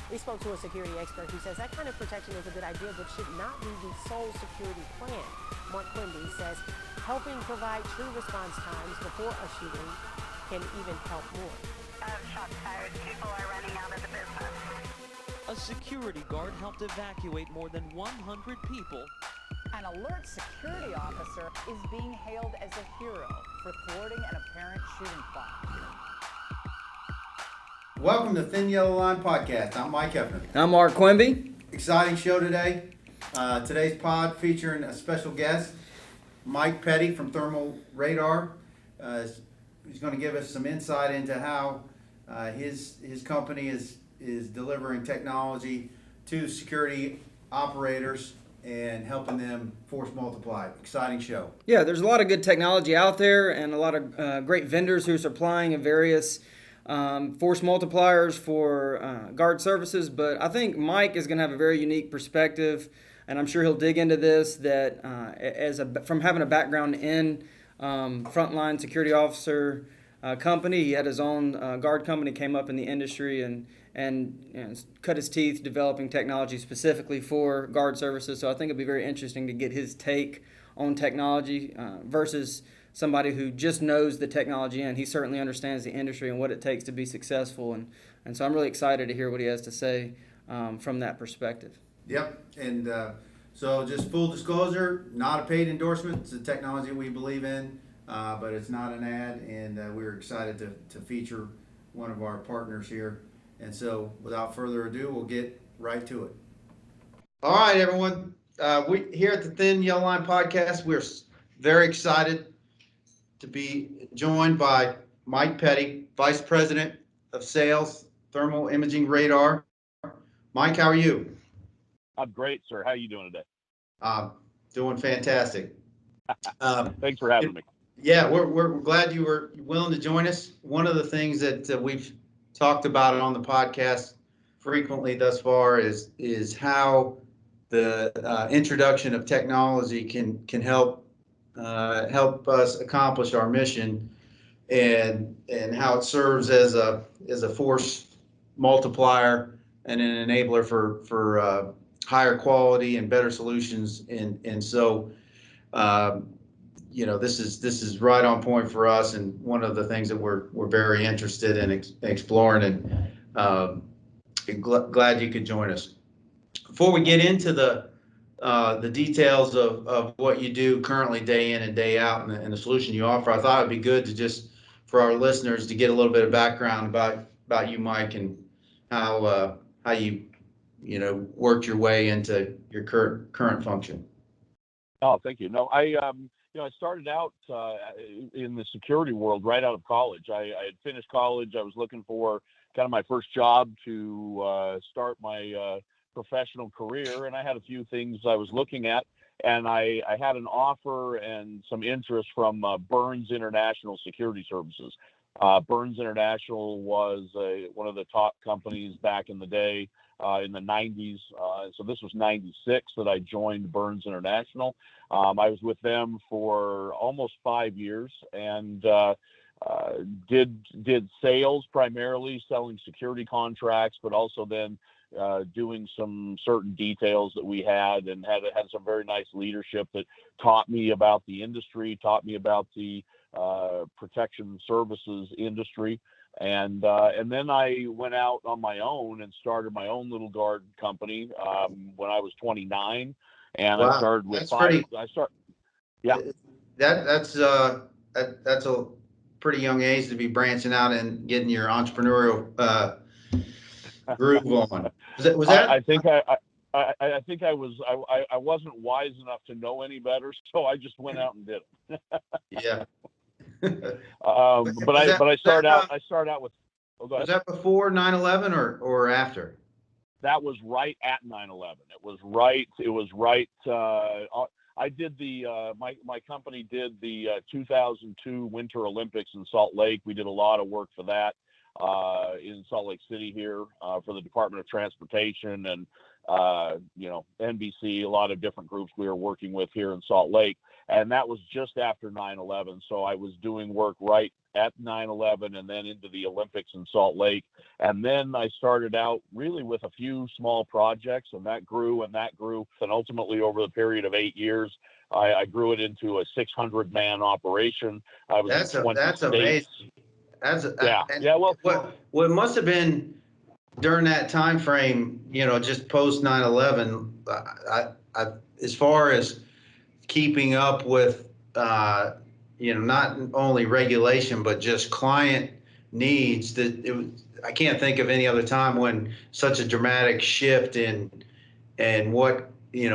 We spoke to a security expert who says that kind of protection is a good idea, but should not be the sole security plan. Mark Quimby says helping provide true response times before a shooting can even help more. Shots fired. People are running out of the business. A security guard helped evacuate more than 100 people. An alert security officer is being hailed as a hero for thwarting an apparent shooting plot. Welcome to Thin Yellow Line Podcast. I'm Mike Hefner. I'm Mark Quimby. Exciting show today. Today's pod featuring a special guest, Mike Petty from Thermal Radar. He's going to give us some insight into how his company is delivering technology to security operators and helping them force multiply. Exciting show. Yeah, there's a lot of good technology out there and a lot of great vendors who are supplying in various force multipliers for guard services, but I think Mike is going to have a very unique perspective, and I'm sure he'll dig into this, that from having a background in frontline security officer company. He had his own guard company, came up in the industry, and cut his teeth developing technology specifically for guard services. So I think it'll be very interesting to get his take on technology versus somebody who just knows the technology, and he certainly understands the industry and what it takes to be successful. And so I'm really excited to hear what he has to say from that perspective. Yep, and so just full disclosure, not a paid endorsement. It's a technology we believe in, but it's not an ad, and we're excited to feature one of our partners here. And so without further ado, we'll get right to it. All right, everyone. We here at the Thin Yellow Line Podcast, we're very excited to be joined by Mike Petty, Vice President of Sales, Thermal Imaging Radar. Mike, how are you? I'm great, sir. How are you doing today? Doing fantastic. Thanks for having me. Yeah, we're glad you were willing to join us. One of the things that we've talked about on the podcast frequently thus far is how the introduction of technology can help us accomplish our mission, and how it serves as a force multiplier and an enabler for higher quality and better solutions. And so this is right on point for us, and one of the things that we're very interested in exploring, and glad you could join us. Before we get into the details of what you do currently day in and day out, and the solution you offer, I thought it'd be good to just, for our listeners, to get a little bit of background about you, Mike, and how you worked your way into your current function. Oh, thank you. No, I started out in the security world right out of college. I had finished college. I was looking for kind of my first job to start my professional career, and I had a few things I was looking at, and I had an offer and some interest from Burns International Security Services. Burns International was one of the top companies back in the day, in the 90s. So this was 96 that I joined Burns International. I was with them for almost 5 years, and did sales, primarily selling security contracts, but also then doing some certain details that we had, and had some very nice leadership that taught me about the industry, taught me about the protection services industry. And then I went out on my own and started my own little guard company when I was 29, and Wow, I started with Yeah, that's a pretty young age to be branching out and getting your entrepreneurial groove on. Was that? I think I wasn't wise enough to know any better, so I just went out and did it. Yeah. But I start out with. Oh, go ahead. Was that before 9/11 or after? That was right at 9/11. It was right. I did my company did the 2002 Winter Olympics in Salt Lake. We did a lot of work for that in Salt Lake City here for the Department of Transportation and NBC, a lot of different groups we were working with here in Salt Lake. And that was just after 9/11. So I was doing work right at 9/11 and then into the Olympics in Salt Lake. And then I started out really with a few small projects, and that grew and that grew. And ultimately, over the period of 8 years, I grew it into a 600-man operation. I was in 20 that's states. amazing. Well, what must have been during that time frame, just post 9/11, as far as keeping up with, not only regulation but just client needs. I can't think of any other time when such a dramatic shift in what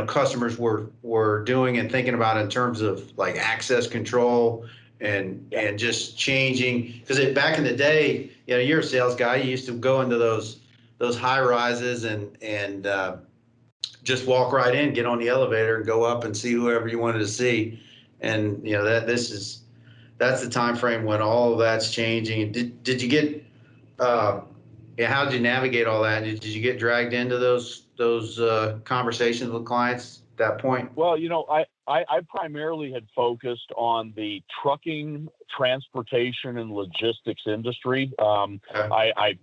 customers were doing and thinking about in terms of like access control and just changing. Because back in the day, you're a sales guy. You used to go into those high rises and just walk right in, get on the elevator, and go up and see whoever you wanted to see. And that's the time frame when all of that's changing. Did you get how did you navigate all that? Did you get dragged into those conversations with clients at that point? Well, I primarily had focused on the trucking, transportation, and logistics industry. I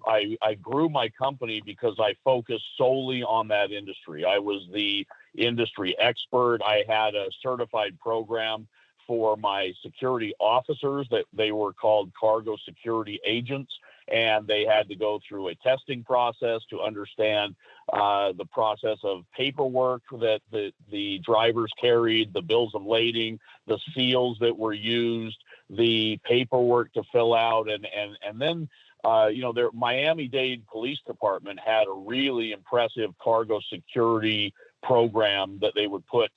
grew my company because I focused solely on that industry. I was the industry expert. I had a certified program for my security officers that they were called cargo security agents, and they had to go through a testing process to understand the process of paperwork that the drivers carried, the bills of lading, the seals that were used, the paperwork to fill out, and then their Miami-Dade Police Department had a really impressive cargo security program that they would put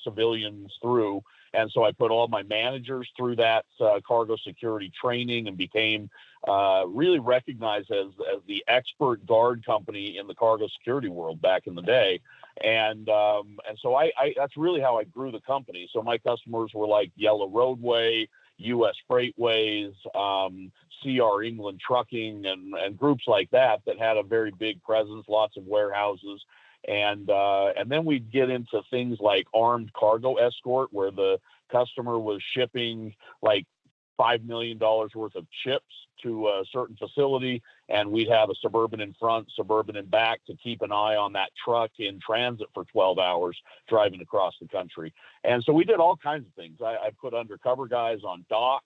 civilians through. And so I put all my managers through that cargo security training and became really recognized as the expert guard company in the cargo security world back in the day. And so I that's really how I grew the company. So my customers were like Yellow Roadway, U.S. Freightways, CR England Trucking, and groups like that had a very big presence, lots of warehouses. And then we'd get into things like armed cargo escort, where the customer was shipping like $5 million worth of chips to a certain facility, and we'd have a Suburban in front, Suburban in back to keep an eye on that truck in transit for 12 hours driving across the country. And so we did all kinds of things. I put undercover guys on docks.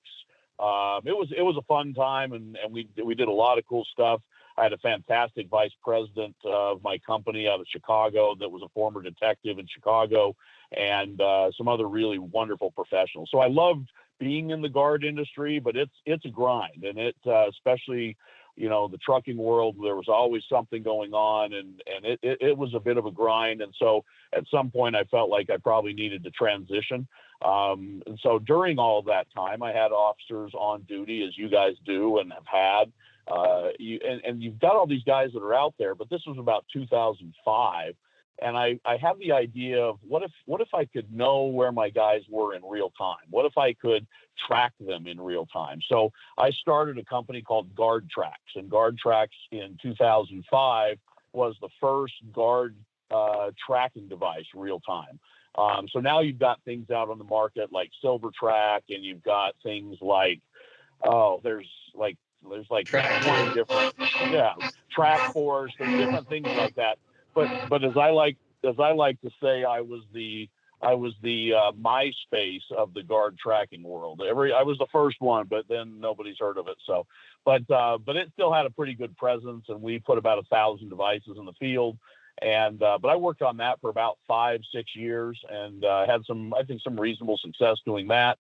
It was a fun time, and we did a lot of cool stuff. I had a fantastic vice president of my company out of Chicago that was a former detective in Chicago, and some other really wonderful professionals. So I loved being in the guard industry, but it's a grind, and especially the trucking world, there was always something going on, and it was a bit of a grind. And so at some point I felt like I probably needed to transition. And so during all of that time, I had officers on duty, as you guys do and have had. You've got all these guys that are out there, but this was about 2005. And I had the idea of what if I could know where my guys were in real time? What if I could track them in real time? So I started a company called Guard Tracks, and Guard Tracks in 2005 was the first guard tracking device real time. So now you've got things out on the market like Silver Track, and you've got things like there's like 20 different Track Force. There's different things like that. But as I like to say, I was the MySpace of the guard tracking world. I was the first one, but then nobody's heard of it. So, but it still had a pretty good presence, and we put about 1,000 devices in the field. And but I worked on that for about 5-6 years, and had some reasonable success doing that.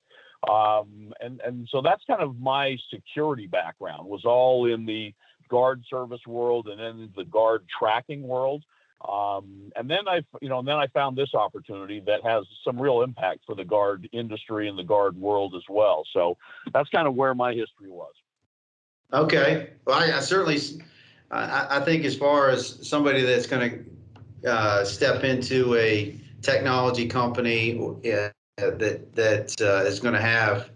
And so that's kind of my security background, was all in the guard service world and then the guard tracking world. And then I found this opportunity that has some real impact for the guard industry and the guard world as well. So that's kind of where my history was. Okay. Well, I certainly, I think as far as somebody that's going to step into a technology company that is going to have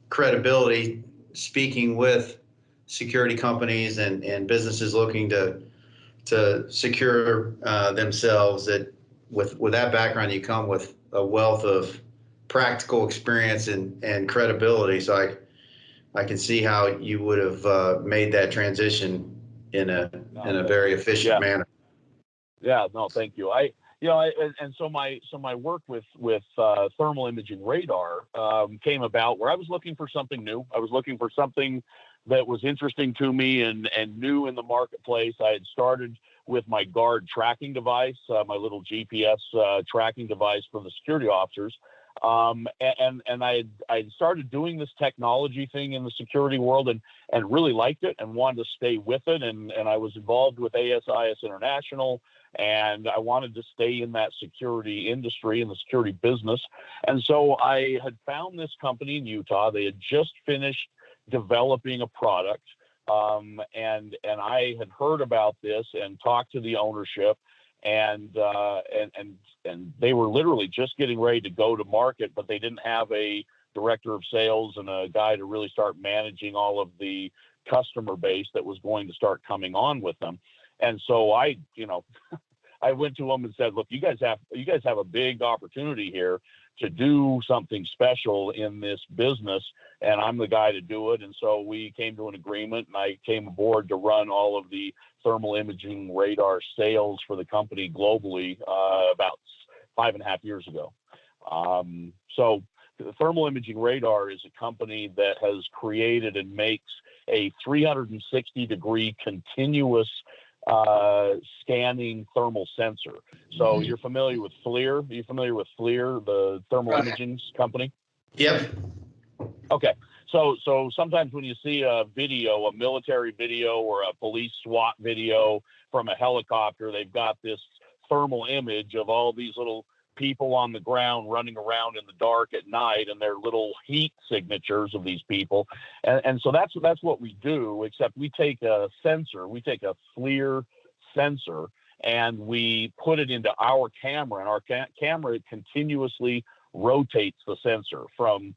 credibility speaking with security companies and businesses looking to secure themselves, that with that background you come with a wealth of practical experience and credibility. So I can see how you would have made that transition in a very efficient manner. Yeah, no, thank you. So my work with thermal imaging radar came about where I was looking for something new. I was looking for something that was interesting to me and new in the marketplace. I had started with my guard tracking device, my little GPS tracking device for the security officers. And I had started doing this technology thing in the security world and really liked it and wanted to stay with it. And I was involved with ASIS International, and I wanted to stay in that security industry, in the security business. And so I had found this company in Utah. They had just finished developing a product. And I had heard about this and talked to the ownership, and they were literally just getting ready to go to market, but they didn't have a director of sales and a guy to really start managing all of the customer base that was going to start coming on with them. And so I went to them and said, look, you guys have a big opportunity here to do something special in this business, and I'm the guy to do it. And so we came to an agreement, and I came aboard to run all of the thermal imaging radar sales for the company globally about 5.5 years ago. So the Thermal Imaging Radar is a company that has created and makes a 360-degree continuous scanning thermal sensor. So you're familiar with FLIR? Are you familiar with FLIR, the thermal imaging company? Yep. Okay. So sometimes when you see a video, a military video or a police SWAT video from a helicopter, they've got this thermal image of all these little people on the ground running around in the dark at night, and their little heat signatures of these people. And so that's what we do, except we take a sensor, we take a FLIR sensor, and we put it into our camera, and our camera continuously rotates the sensor from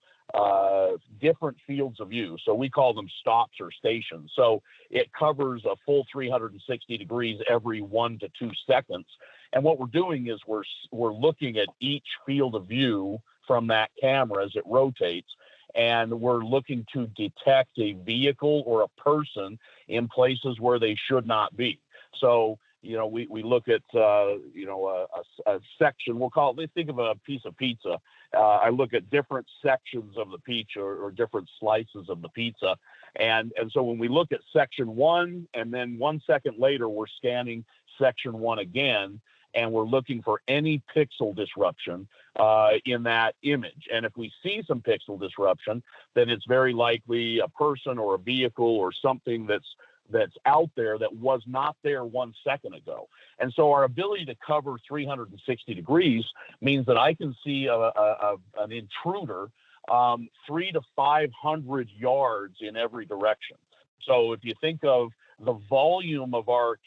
different fields of view. So we call them stops or stations. So it covers a full 360 degrees every 1 to 2 seconds. And what we're doing is we're looking at each field of view from that camera as it rotates, and we're looking to detect a vehicle or a person in places where they should not be. So, we look at, a section, let's think of a piece of pizza. I look at different sections of the pizza or different slices of the pizza. And so when we look at section 1, and then 1 second later, we're scanning section 1 again, and we're looking for any pixel disruption in that image. And if we see some pixel disruption, then it's very likely a person or a vehicle or something that's out there that was not there 1 second ago. And so our ability to cover 360 degrees means that I can see an intruder 300 to 500 yards in every direction. So if you think of the volume of our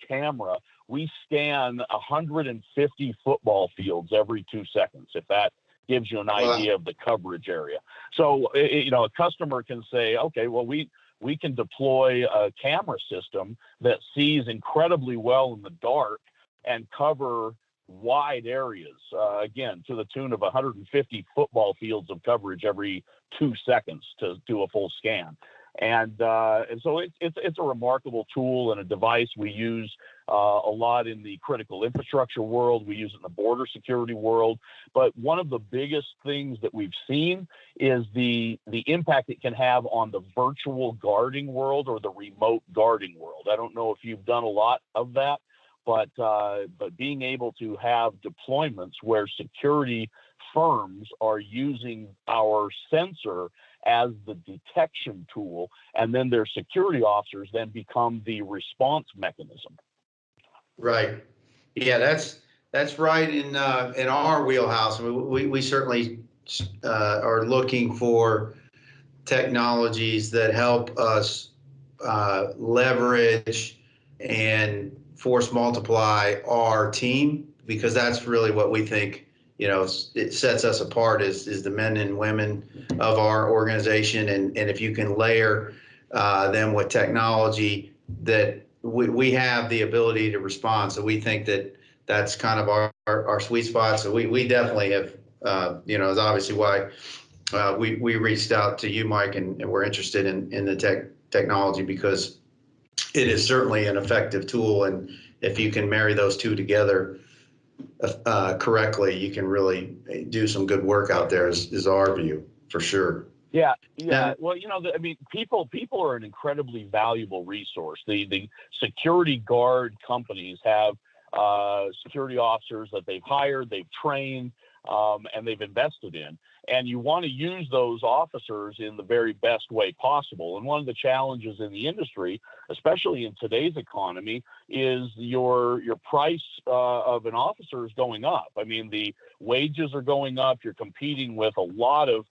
camera, we scan 150 football fields every 2 seconds, if that gives you an idea of the coverage area. So, a customer can say, okay, well, we can deploy a camera system that sees incredibly well in the dark and cover wide areas, again, to the tune of 150 football fields of coverage every 2 seconds to do a full scan. And so it's a remarkable tool and a device we use a lot in the critical infrastructure world. We use it in the border security world. But one of the biggest things that we've seen is the impact it can have on the virtual guarding world or the remote guarding world. I don't know if you've done a lot of that, but being able to have deployments where security firms are using our sensor as the detection tool, and then their security officers then become the response mechanism. Right. Yeah, that's right in our wheelhouse. We certainly are looking for technologies that help us leverage and force multiply our team, because that's really what we think it sets us apart is the men and women of our organization. And if you can layer them with technology, that we have the ability to respond. So we think that that's kind of our sweet spot. So we definitely have, is obviously why we reached out to you, Mike, and we're interested in the technology because it is certainly an effective tool. And if you can marry those two together correctly, you can really do some good work out there, is our view, for sure. Yeah. Yeah. Well, I mean, people are an incredibly valuable resource. The security guard companies have security officers that they've hired, they've trained, and they've invested in. And you want to use those officers in the very best way possible. And one of the challenges in the industry, especially in today's economy, is your price of an officer is going up. I mean, the wages are going up. You're competing with a lot of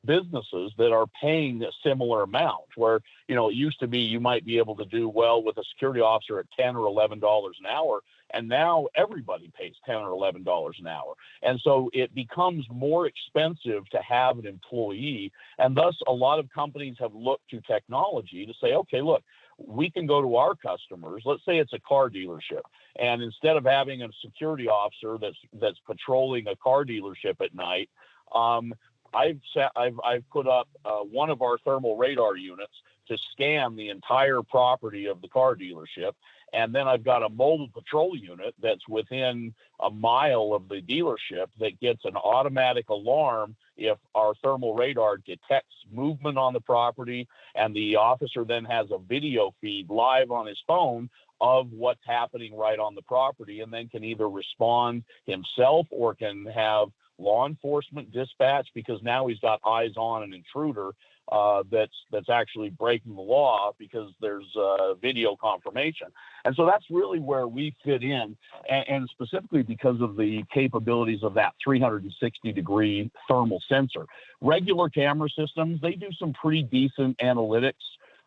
businesses that are paying a similar amount, where, it used to be you might be able to do well with a security officer at $10 or $11 an hour. And now everybody pays $10 or $11 an hour. And so it becomes more expensive to have an employee. And thus a lot of companies have looked to technology to say, okay, look, we can go to our customers. Let's say it's a car dealership. And instead of having a security officer that's patrolling a car dealership at night, I've put up one of our thermal radar units to scan the entire property of the car dealership. And then I've got a mobile patrol unit that's within a mile of the dealership that gets an automatic alarm if our thermal radar detects movement on the property, and the officer then has a video feed live on his phone of what's happening right on the property, and then can either respond himself or can have law enforcement dispatch, because now he's got eyes on an intruder that's actually breaking the law because there's video confirmation. And so that's really where we fit in, and specifically because of the capabilities of that 360-degree thermal sensor. Regular camera systems, they do some pretty decent analytics,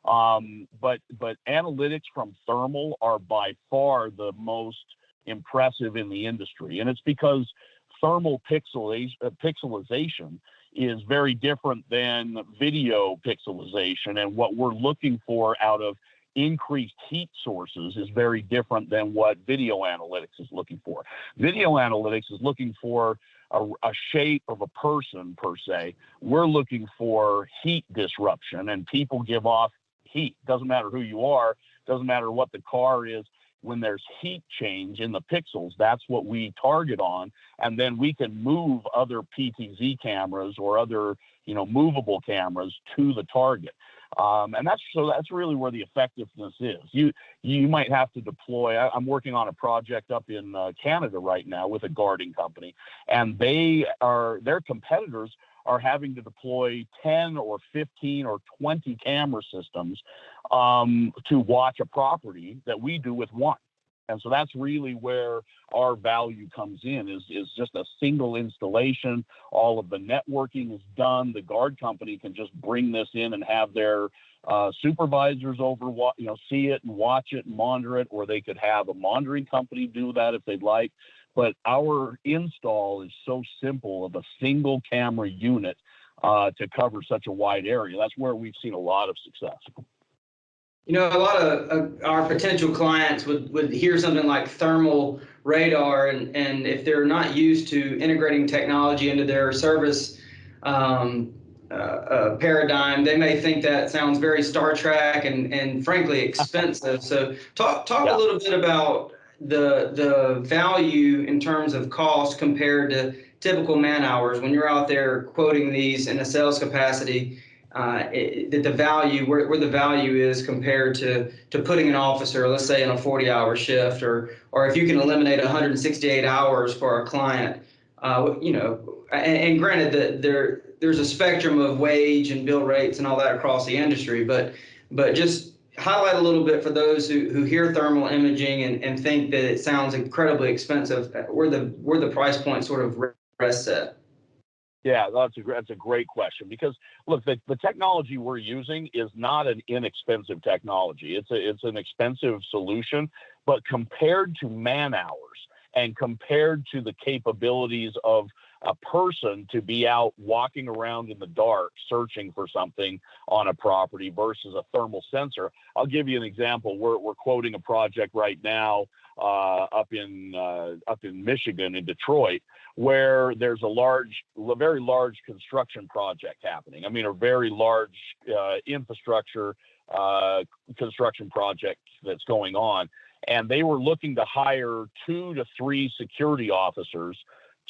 but analytics from thermal are by far the most impressive in the industry. And it's because thermal pixelization is very different than video pixelization, and what we're looking for out of increased heat sources is very different than what video analytics is looking for. Video analytics is looking for a shape of a person per se. We're looking for heat disruption, and people give off heat. Doesn't matter who you are, doesn't matter what the car is. When there's heat change in the pixels, that's what we target on. And then we can move other PTZ cameras or other, movable cameras to the target. And that's really where the effectiveness is. You might have to deploy. I'm working on a project up in Canada right now with a guarding company, and their competitors are having to deploy 10 or 15 or 20 camera systems to watch a property that we do with one. And so that's really where our value comes in, is just a single installation. All of the networking is done. The guard company can just bring this in and have their supervisors over, see it and watch it and monitor it, or they could have a monitoring company do that if they'd like. But our install is so simple, of a single camera unit to cover such a wide area. That's where we've seen a lot of success. A lot of our potential clients would hear something like thermal radar, and if they're not used to integrating technology into their service paradigm, they may think that sounds very Star Trek and frankly expensive. So talk a little bit about the value in terms of cost compared to typical man hours when you're out there quoting these in a sales capacity. The value, where the value is compared to putting an officer, let's say, in a 40-hour shift, or if you can eliminate 168 hours for a client, and granted that there's a spectrum of wage and bill rates and all that across the industry, but just highlight a little bit for those who hear thermal imaging and think that it sounds incredibly expensive, where the price point sort of rests at. Yeah, that's a great question, because look, the technology we're using is not an inexpensive technology. It's an expensive solution, but compared to man hours and compared to the capabilities of a person to be out walking around in the dark searching for something on a property versus a thermal sensor. I'll give you an example. We're quoting a project right now up in Michigan, in Detroit, where there's a very large construction project happening. I mean, a very large infrastructure construction project that's going on. And they were looking to hire 2 to 3 security officers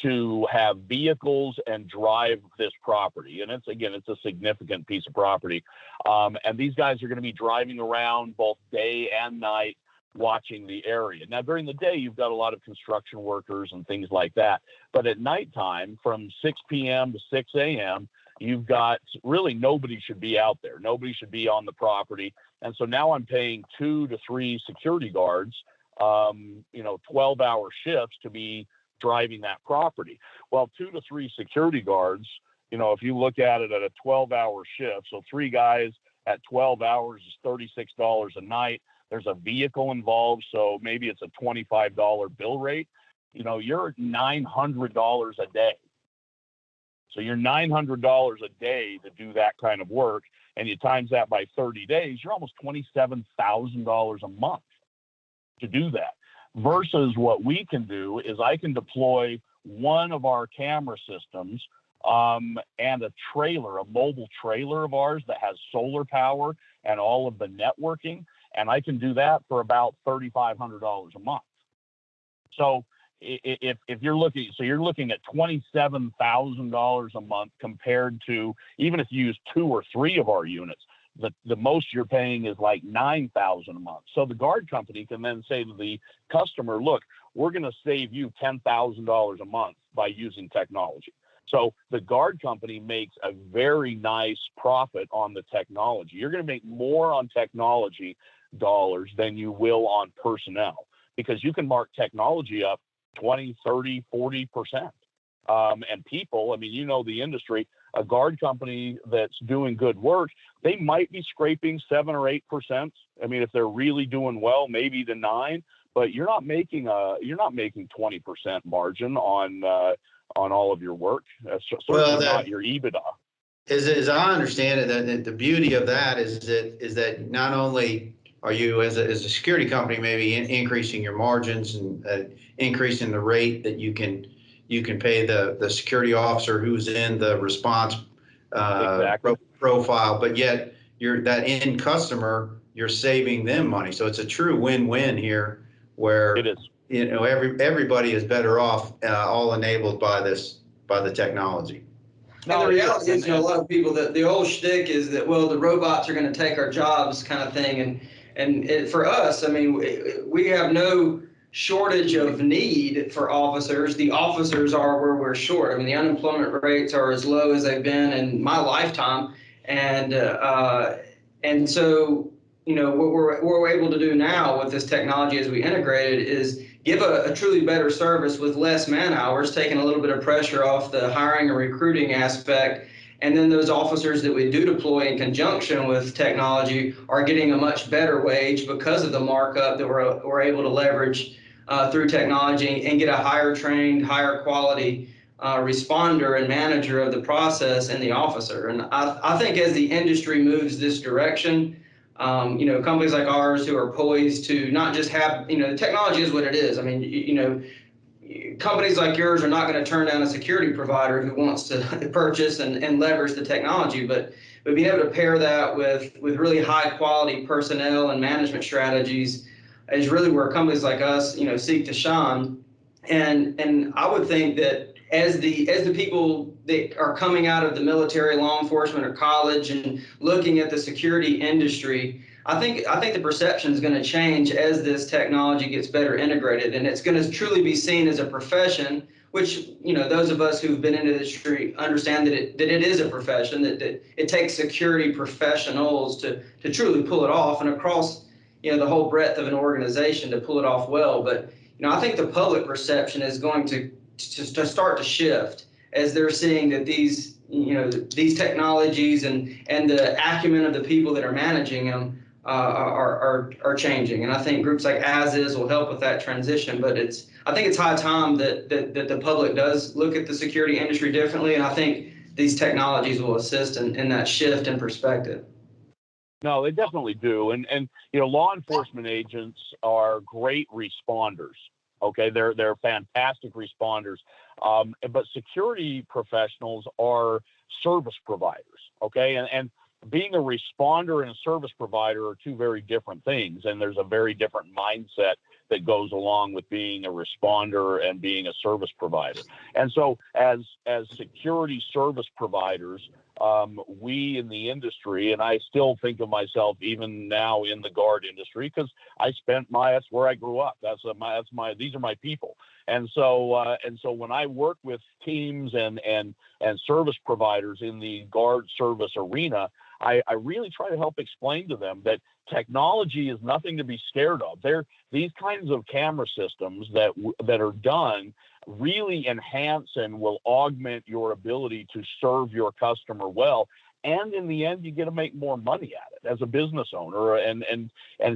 to have vehicles and drive this property. And it's a significant piece of property. And these guys are going to be driving around both day and night, watching the area. Now, during the day, you've got a lot of construction workers and things like that. But at nighttime, from 6 p.m. to 6 a.m., you've got really nobody should be out there. Nobody should be on the property. And so now I'm paying 2 to 3 security guards, 12-hour shifts to be driving that property. Well, 2 to 3 security guards, if you look at it at a 12-hour shift, so 3 guys at 12 hours is $36 a night. There's a vehicle involved, so maybe it's a $25 bill rate. You're $900 a day. So you're $900 a day to do that kind of work, and you times that by 30 days, you're almost $27,000 a month to do that. Versus what we can do is I can deploy one of our camera systems and a mobile trailer of ours that has solar power and all of the networking, and I can do that for about $3,500 a month. So if you're looking at $27,000 a month compared to, even if you use 2 or 3 of our units, the most you're paying is like $9,000 a month. So the guard company can then say to the customer, look, we're going to save you $10,000 a month by using technology. So the guard company makes a very nice profit on the technology. You're going to make more on technology dollars than you will on personnel, because you can mark technology up 20, 30, 40%. And people, the industry, a guard company that's doing good work, they might be scraping 7 or 8%. If they're really doing well, maybe to 9, but you're not making 20% margin on all of your work. Certainly not your EBITDA. As I understand it, that the beauty of that is that not only are you as a security company maybe increasing your margins and increasing the rate that you can pay the security officer who's in the response profile, but yet that end customer, you're saving them money. So it's a true win-win here, where it is. Everybody is better off, all enabled by the technology. And the reality is, a lot of people, the old shtick is that, well, the robots are going to take our jobs kind of thing. And for us, we have no shortage of need for officers. The officers are where we're short. The unemployment rates are as low as they've been in my lifetime. And so, what we're able to do now with this technology as we integrate it is give a truly better service with less man hours, taking a little bit of pressure off the hiring and recruiting aspect. And then those officers that we do deploy in conjunction with technology are getting a much better wage because of the markup that we're able to leverage through technology and get a higher trained, higher quality responder and manager of the process in the officer. And I think as the industry moves this direction, companies like ours who are poised to not just have, the technology is what it is. Companies like yours are not going to turn down a security provider who wants to purchase and leverage the technology, but being able to pair that with really high quality personnel and management strategies is really where companies like us, seek to shine. And I would think that as the people that are coming out of the military, law enforcement, or college and looking at the security industry, I think the perception is going to change as this technology gets better integrated, and it's going to truly be seen as a profession, which, those of us who've been into the industry understand that it is a profession, that it takes security professionals to truly pull it off, and across, the whole breadth of an organization to pull it off well. But, I think the public perception is going to start to shift as they're seeing that these technologies and the acumen of the people that are managing them are changing. And I think groups like As Is will help with that transition. But I think it's high time that the public does look at the security industry differently. And I think these technologies will assist in that shift in perspective. No, they definitely do. And law enforcement agents are great responders. Okay, they're fantastic responders, but security professionals are service providers. Okay, and being a responder and a service provider are two very different things, and there's a very different mindset that goes along with being a responder and being a service provider. And so as security service providers, we in the industry, and I still think of myself even now in the guard industry, because that's where I grew up. These are my people. And so when I work with teams and service providers in the guard service arena, I really try to help explain to them that technology is nothing to be scared of. These kinds of camera systems that are done really enhance and will augment your ability to serve your customer well. And in the end, you get to make more money at it as a business owner. And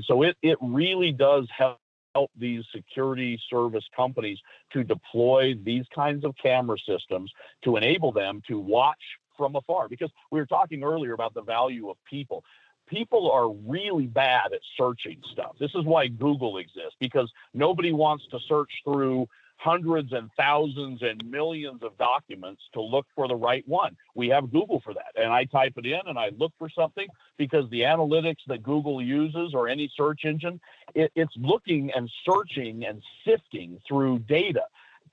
so it really does help these security service companies to deploy these kinds of camera systems to enable them to watch from afar. Because we were talking earlier about the value of people. People are really bad at searching stuff. This is why Google exists, because nobody wants to search through hundreds and thousands and millions of documents to look for the right one. We have Google for that. And I type it in and I look for something, because the analytics that Google uses, or any search engine, it's looking and searching and sifting through data.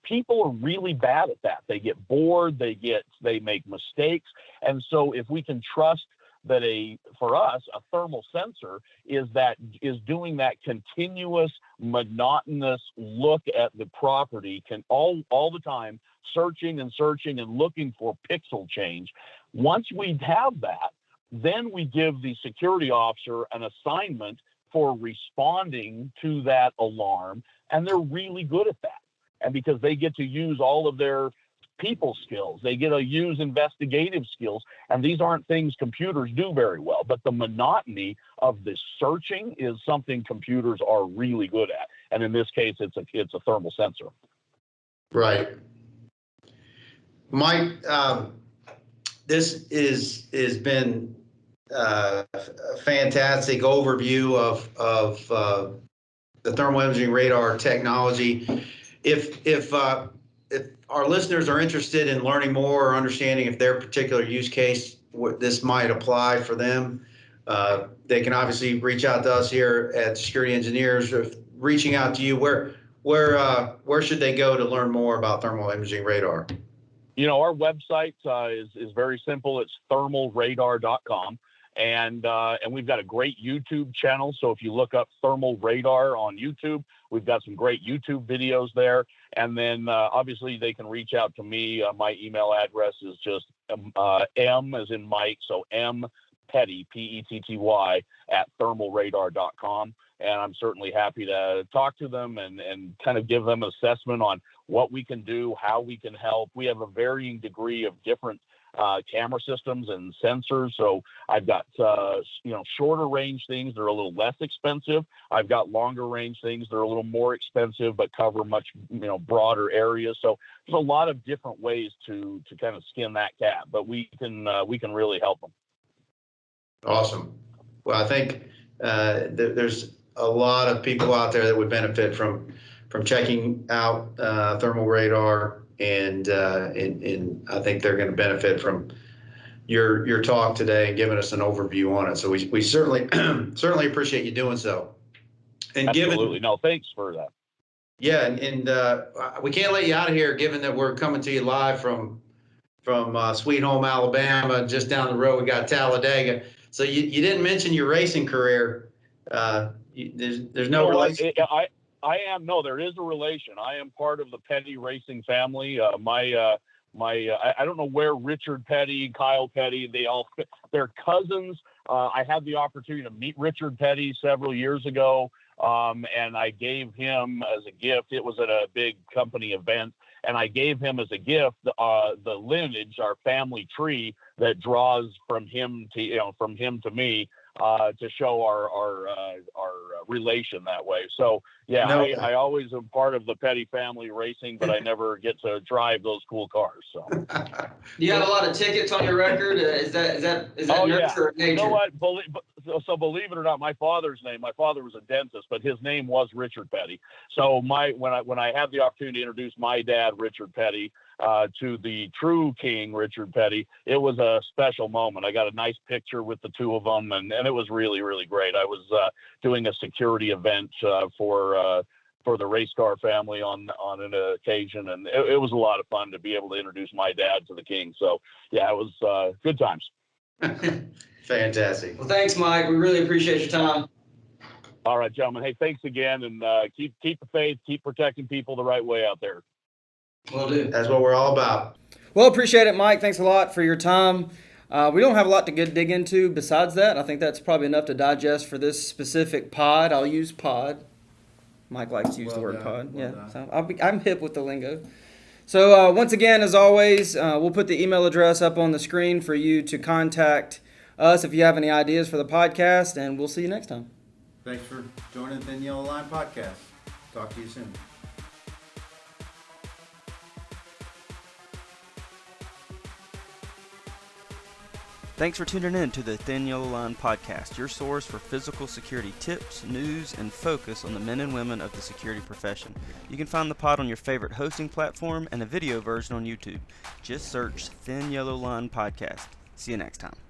People are really bad at that. They get bored, they make mistakes. And so if we can trust that for us, a thermal sensor is doing that continuous, monotonous look at the property, all the time, searching and looking for pixel change. Once we have that, then we give the security officer an assignment for responding to that alarm, and they're really good at that. And because they get to use all of their people skills, they get to use investigative skills, and these aren't things computers do very well. But the monotony of the searching is something computers are really good at, and in this case, it's a thermal sensor. Right, Mike. This has been a fantastic overview of the thermal imaging radar technology. If our listeners are interested in learning more or understanding if their particular use case, what this might apply for them, they can obviously reach out to us here at Security Engineers. If reaching out to you, where should they go to learn more about thermal imaging radar? Our website is very simple. It's thermalradar.com. And we've got a great YouTube channel. So if you look up thermal radar on YouTube, we've got some great YouTube videos there. And then obviously they can reach out to me. My email address is just M as in Mike. So M Petty, Petty, at thermalradar.com. And I'm certainly happy to talk to them and kind of give them an assessment on what we can do, how we can help. We have a varying degree of different camera systems and sensors. So I've got, shorter range things that are a little less expensive. I've got longer range things that are a little more expensive, but cover much, broader areas. So there's a lot of different ways to kind of skin that cat, but we can really help them. Awesome. Well, I think there's a lot of people out there that would benefit from checking out thermal radar. And I think they're going to benefit from your talk today and giving us an overview on it. So we certainly certainly appreciate you doing so. And absolutely, no, thanks for that. Yeah, and we can't let you out of here, given that we're coming to you live from Sweet Home, Alabama. Just down the road, we got Talladega. So you didn't mention your racing career. There's no relation. There is a relation. I am part of the Petty racing family. I don't know where Richard Petty, Kyle Petty, they're cousins. I had the opportunity to meet Richard Petty several years ago, and I gave him as a gift. It was at a big company event, and I gave him as a gift the lineage, our family tree that draws from him to me. to show our relation that way. So yeah, No. I always am part of the Petty family racing, but I never get to drive those cool cars. So You have a lot of tickets on your record. Is that oh nurture yeah, or nature? you know what? So believe it or not, my father was a dentist, but his name was Richard Petty. So when I had the opportunity to introduce my dad, Richard Petty, to the true king, Richard Petty, it was a special moment. I got a nice picture with the two of them, and it was really, really great. I was doing a security event for the race car family on an occasion, and it was a lot of fun to be able to introduce my dad to the king. So yeah, it was good times. Fantastic. Well, thanks, Mike. We really appreciate your time. All right, gentlemen. Hey, thanks again, and keep the faith, keep protecting people the right way out there. Will do. That's what we're all about. Well, appreciate it, Mike. Thanks a lot for your time. We don't have a lot to dig into besides that. I think that's probably enough to digest for this specific pod. I'll use pod. Mike likes to use the word pod. Yeah, so I'm hip with the lingo. So once again, as always, we'll put the email address up on the screen for you to contact us if you have any ideas for the podcast, and we'll see you next time. Thanks for joining the Thin Yellow Line podcast. Talk to you soon. Thanks for tuning in to the Thin Yellow Line podcast, your source for physical security tips, news, and focus on the men and women of the security profession. You can find the pod on your favorite hosting platform and a video version on YouTube. Just search Thin Yellow Line podcast. See you next time.